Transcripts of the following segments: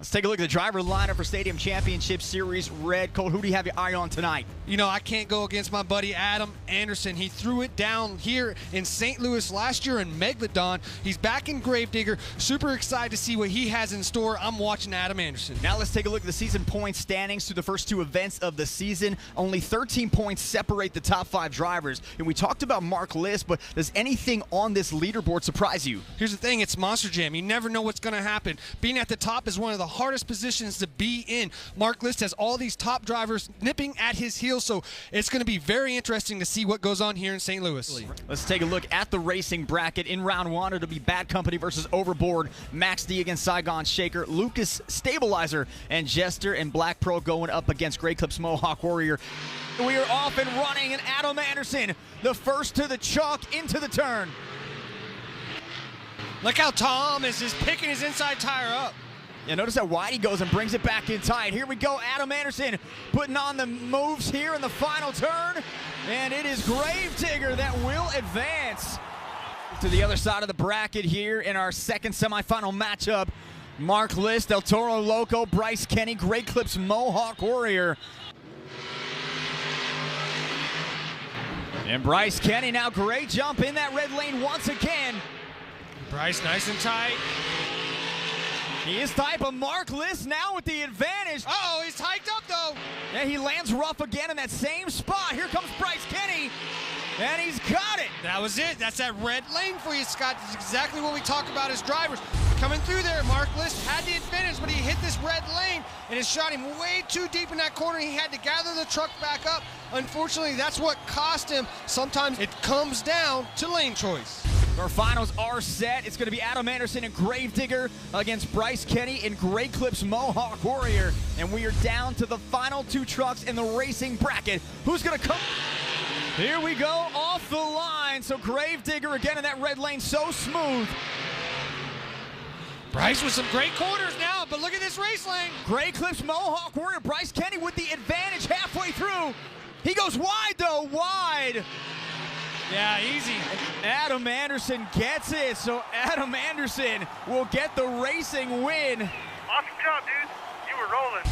Let's take a look at the driver lineup for Stadium Championship Series Red. Cole, who do you have your eye on tonight? You know, I can't go against my buddy Adam Anderson. He threw it down here in St. Louis last year in Megalodon. He's back in Gravedigger. Super excited to see what he has in store. I'm watching Adam Anderson. Now let's take a look at the season point standings through the first two events of the season. Only 13 points separate the top 5 drivers. And we talked about Mark List, but does anything on this leaderboard surprise you? Here's the thing, it's Monster Jam. You never know what's going to happen. Being at the top is one of the hardest positions to be in. Mark List has all these top drivers nipping at his heels, so it's going to be very interesting to see what goes on here in St. Louis. Let's take a look at the racing bracket. In round 1, it'll be Bad Company versus Overboard, Max D against Saigon Shaker, Lucas Stabilizer and Jester, and Black Pearl going up against Grey Clips Mohawk Warrior. We are off and running, and Adam Anderson, the first to the chalk into the turn. Look how Tom is just picking his inside tire up. Yeah, notice how wide he goes and brings it back in tight. Here we go, Adam Anderson putting on the moves here in the final turn. And it is Gravedigger that will advance to the other side of the bracket here in our second semifinal matchup. Mark List, El Toro Loco, Bryce Kenny, Grey Clips Mohawk Warrior. And Bryce Kenny now, great jump in that red lane once again. Bryce nice and tight. He is tight, but Mark List now with the advantage. Uh-oh, he's hiked up though. Yeah, he lands rough again in that same spot. Here comes Bryce Kenny, and he's got it. That was it. That's that red lane for you, Scott. That's exactly what we talk about as drivers. Coming through there, Mark List had the advantage, but he hit this red lane, and it shot him way too deep in that corner. He had to gather the truck back up. Unfortunately, that's what cost him. Sometimes it comes down to lane choice. Our finals are set. It's going to be Adam Anderson and Gravedigger against Bryce Kenny and Grey Clips Mohawk Warrior. And we are down to the final 2 trucks in the racing bracket. Who's going to come? Here we go, off the line. So Gravedigger again in that red lane, so smooth. Bryce with some great corners now, but look at this race lane. Grey Clips Mohawk Warrior, Bryce Kenny with the advantage halfway through. He goes wide though, wide. Yeah, easy. Adam Anderson gets it, so Adam Anderson will get the racing win. Awesome job, dude. You were rolling.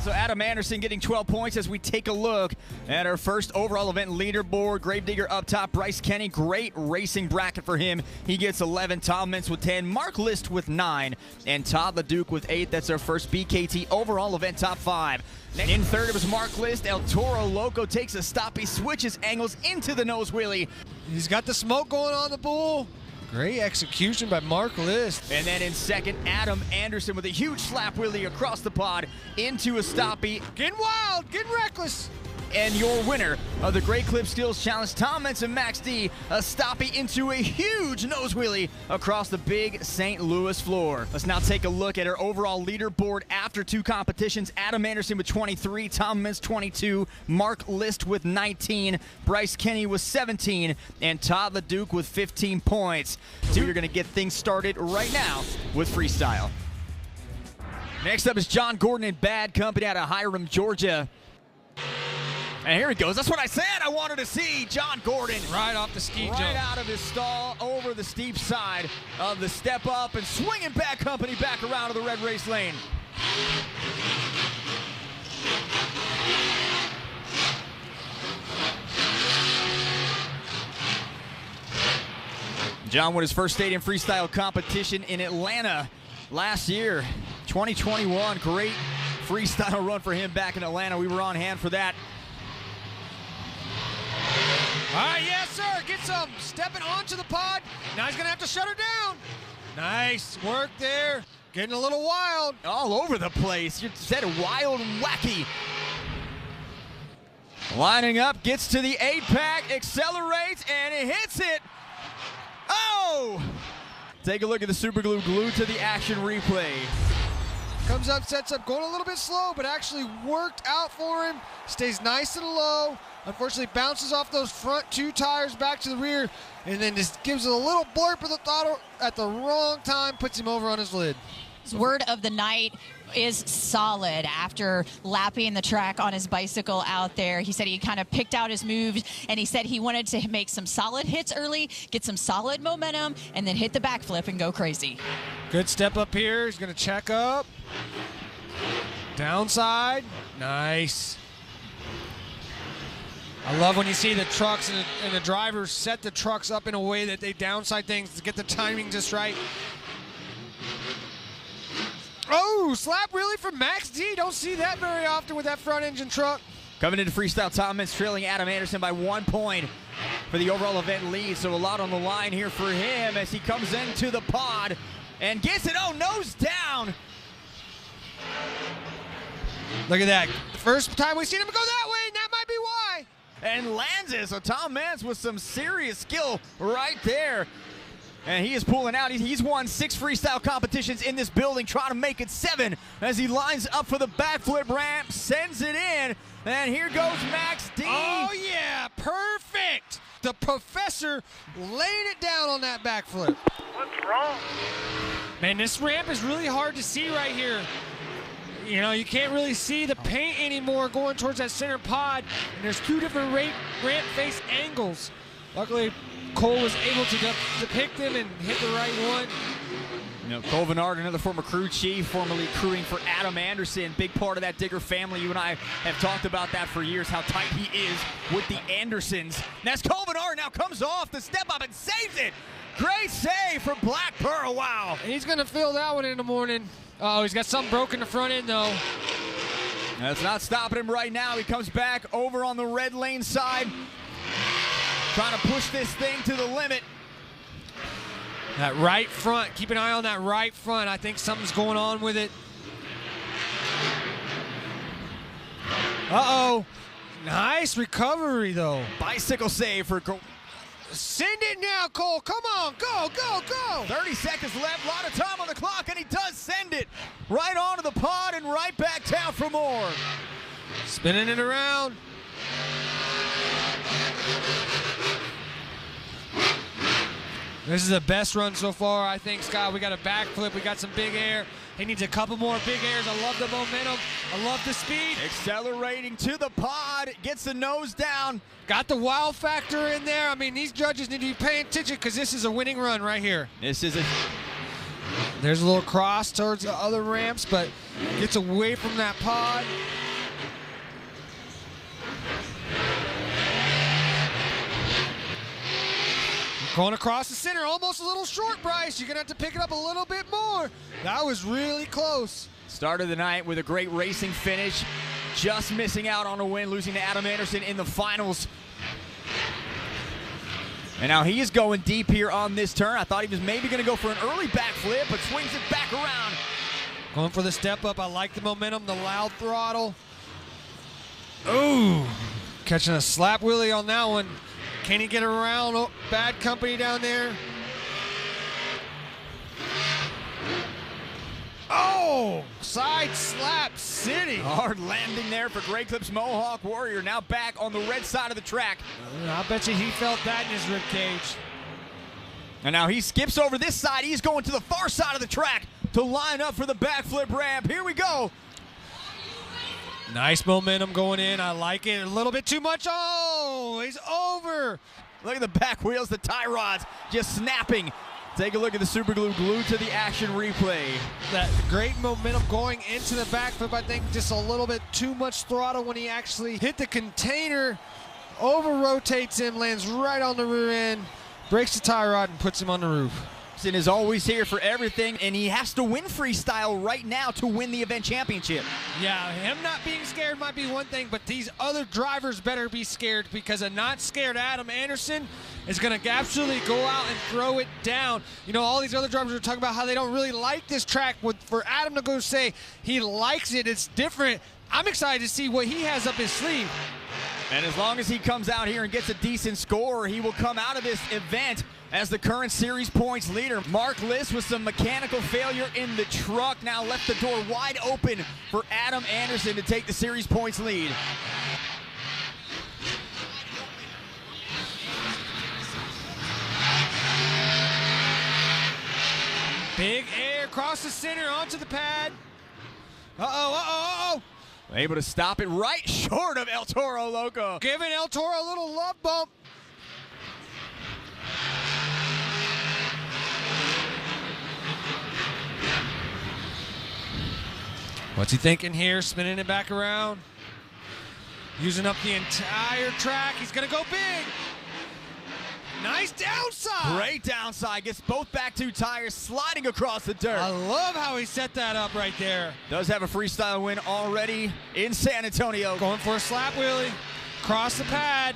So Adam Anderson getting 12 points as we take a look at our first overall event leaderboard. Gravedigger up top, Bryce Kenny, great racing bracket for him. He gets 11, Tom Mintz with 10, Mark List with 9, and Todd LeDuc with 8. That's our first BKT overall event top 5. In third, it was Mark List. El Toro Loco takes a stop. He switches angles into the nose wheelie. He's got the smoke going on the bull. Great execution by Mark List. And then in second, Adam Anderson with a huge slap wheelie across the pod into a stoppie. Getting wild, getting reckless. And your winner of the Grey Clip Skills Challenge, Tom Mintz and Max D, a stoppie into a huge nose wheelie across the big St. Louis floor. Let's now take a look at our overall leaderboard after 2 competitions. Adam Anderson with 23, Tom Mintz 22, Mark List with 19, Bryce Kenny with 17, and Todd LeDuc with 15 points. So you're going to get things started right now with freestyle. Next up is John Gordon and Bad Company out of Hiram, Georgia. And here he goes. That's what I said I wanted to see. John Gordon. Right off the ski jump. Right out of his stall, over the steep side of the step up, and swinging Bad Company back around to the red race lane. John won his first stadium freestyle competition in Atlanta last year, 2021. Great freestyle run for him back in Atlanta. We were on hand for that. All right, yes, sir. Get some. Stepping onto the pod. Now he's going to have to shut her down. Nice work there. Getting a little wild. All over the place. You said wild and wacky. Lining up, gets to the 8-pack, accelerates, and it hits it. Oh! Take a look at the super glue glued to the action replay. Comes up, sets up, going a little bit slow, but actually worked out for him. Stays nice and low. Unfortunately, bounces off those front 2 tires back to the rear, and then just gives it a little blurb of the throttle at the wrong time, puts him over on his lid. His word of the night is solid after lapping the track on his bicycle out there. He said he kind of picked out his moves, and he said he wanted to make some solid hits early, get some solid momentum, and then hit the backflip and go crazy. Good step up here. He's going to check up. Downside. Nice. I love when you see the trucks and the drivers set the trucks up in a way that they downside things to get the timing just right. Oh, slap wheelie from Max D. Don't see that very often with that front engine truck. Coming into freestyle, Tom Meents trailing Adam Anderson by 1 point for the overall event lead. So a lot on the line here for him as he comes into the pod and gets it. Oh, nose down. Look at that. The first time we've seen him go that way, and that might be why. And lands it. So Tom Meents with some serious skill right there. And he is pulling out. He's won 6 freestyle competitions in this building, trying to make it 7 as he lines up for the backflip ramp, sends it in, and here goes Max D. Oh, yeah, perfect. The professor laying it down on that backflip. What's wrong? Man, this ramp is really hard to see right here. You know, you can't really see the paint anymore going towards that center pod, and there's 2 different ramp face angles. Luckily, Cole was able to depict them and hit the right one. You know, Cole Vennard, another former crew chief, formerly crewing for Adam Anderson, big part of that Digger family. You and I have talked about that for years, how tight he is with the Andersons. That's Cole Vennard now comes off the step up and saves it. Great save from Black Pearl, wow. He's gonna feel that one in the morning. Oh, he's got something broken in the front end though. That's not stopping him right now. He comes back over on the red lane side, trying to push this thing to the limit. That right front, keep an eye on that right front. I think something's going on with it. Uh-oh. Nice recovery, though. Bicycle save for Cole. Send it now, Cole. Come on, go, go, go. 30 seconds left, a lot of time on the clock, and he does send it right onto the pod and right back down for more. Spinning it around. This is the best run so far, I think, Scott. We got a backflip. We got some big air. He needs a couple more big airs. I love the momentum. I love the speed. Accelerating to the pod. Gets the nose down. Got the wow factor in there. I mean, these judges need to be paying attention because this is a winning run right here. This is a... There's a little cross towards the other ramps, but gets away from that pod. Going across the center, almost a little short, Bryce. You're going to have to pick it up a little bit more. That was really close. Started the night with a great racing finish. Just missing out on a win, losing to Adam Anderson in the finals. And now he is going deep here on this turn. I thought he was maybe going to go for an early backflip, but swings it back around. Going for the step up. I like the momentum, the loud throttle. Ooh, catching a slap wheelie on that one. Can he get around? Oh, bad company down there. Oh, side slap city. Hard landing there for Great Clips Mohawk Warrior. Now back on the red side of the track. I bet you he felt that in his rib cage. And now he skips over this side. He's going to the far side of the track to line up for the backflip ramp. Here we go. Nice momentum going in. I like it. A little bit too much. Oh, he's over. Look at the back wheels, the tie rods just snapping. Take a look at the super glue glued to the action replay. That great momentum going into the backflip. I think just a little bit too much throttle when he actually hit the container. Over rotates him, lands right on the rear end, breaks the tie rod and puts him on the roof. Is always here for everything, and he has to win freestyle right now to win the event championship. Yeah, him not being scared might be one thing, but these other drivers better be scared because a not scared Adam Anderson is going to absolutely go out and throw it down. You know, all these other drivers are talking about how they don't really like this track. For Adam to go say he likes it, it's different. I'm excited to see what he has up his sleeve. And as long as he comes out here and gets a decent score, he will come out of this event as the current series points leader. Mark Liss with some mechanical failure in the truck now left the door wide open for Adam Anderson to take the series points lead. Big air across the center onto the pad. Uh-oh. Able to stop it right short of El Toro Loco. Giving El Toro a little love bump. What's he thinking here? Spinning it back around. Using up the entire track. He's going to go big. Nice downside. Great downside. Gets both back two tires sliding across the dirt. I love how he set that up right there. Does have a freestyle win already in San Antonio. Going for a slap wheelie. Cross the pad.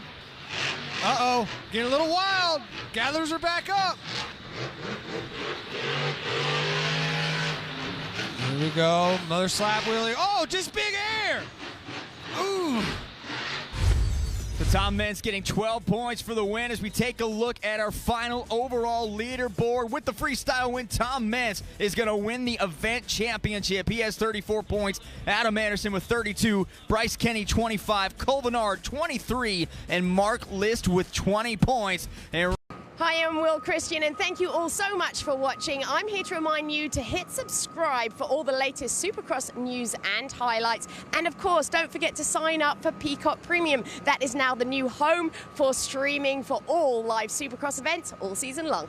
Uh-oh. Getting a little wild. Gatherers are back up. Here we go. Another slap wheelie. Oh, just big air. Ooh. So Tom Meents getting 12 points for the win as we take a look at our final overall leaderboard. With the freestyle win, Tom Meents is going to win the event championship. He has 34 points. Adam Anderson with 32, Bryce Kenny 25, Colvinard 23, and Mark List with 20 points. And Hi, I'm Will Christian, and thank you all so much for watching. I'm here to remind you to hit subscribe for all the latest Supercross news and highlights. And of course, don't forget to sign up for Peacock Premium. That is now the new home for streaming for all live Supercross events all season long.